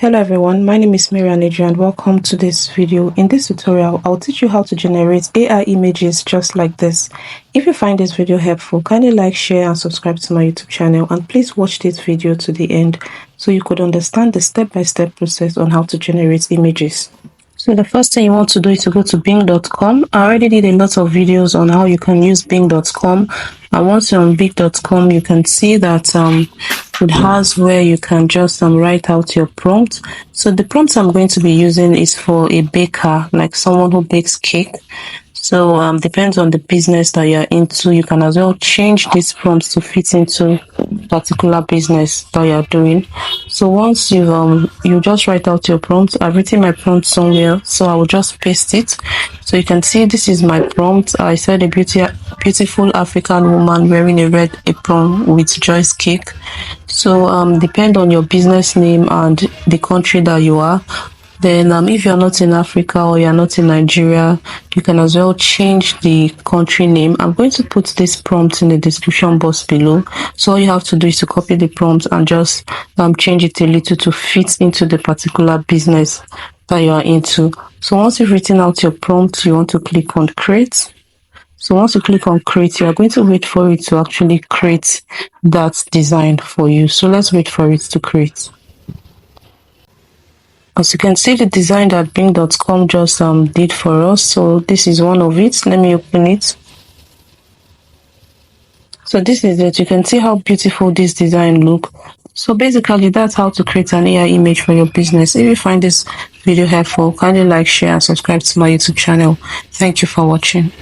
Hello everyone, my name is Miriam and welcome to this video. In this tutorial, I'll teach you how to generate AI images just like this. If you find this video helpful, kindly like, share and subscribe to my YouTube channel, and please watch this video to the end so you could understand the step-by-step process on how to generate images. So the first thing you want to do is to go to bing.com. I already did a lot of videos on how you can use bing.com, and once you're on bing.com, you can see that it has where you can just write out your prompt. So the prompt I'm going to be using is for a baker, like someone who bakes cake. So depends on the business that you're into. You can as well change these prompts to fit into particular business that you're doing. So once you just write out your prompt. I've written my prompt somewhere, so I will just paste it. So you can see this is my prompt. I said a beautiful African woman wearing a red apron with Joy's cake. So depend on your business name and the country that you are. Then if you're not in Africa or you're not in Nigeria, you can as well change the country name. I'm going to put this prompt in the description box below. So all you have to do is to copy the prompt and just change it a little to fit into the particular business that you are into. So once you've written out your prompt, you want to click on create. So once you click on create, you are going to wait for it to actually create that design for you. So let's wait for it to create. As you can see, the design that bing.com just did for us. So this is one of it. Let me open it. So this is it. You can see how beautiful this design look. So basically, that's how to create an AI image for your business. If you find this video helpful, kindly like, share and subscribe to my YouTube channel. Thank you for watching.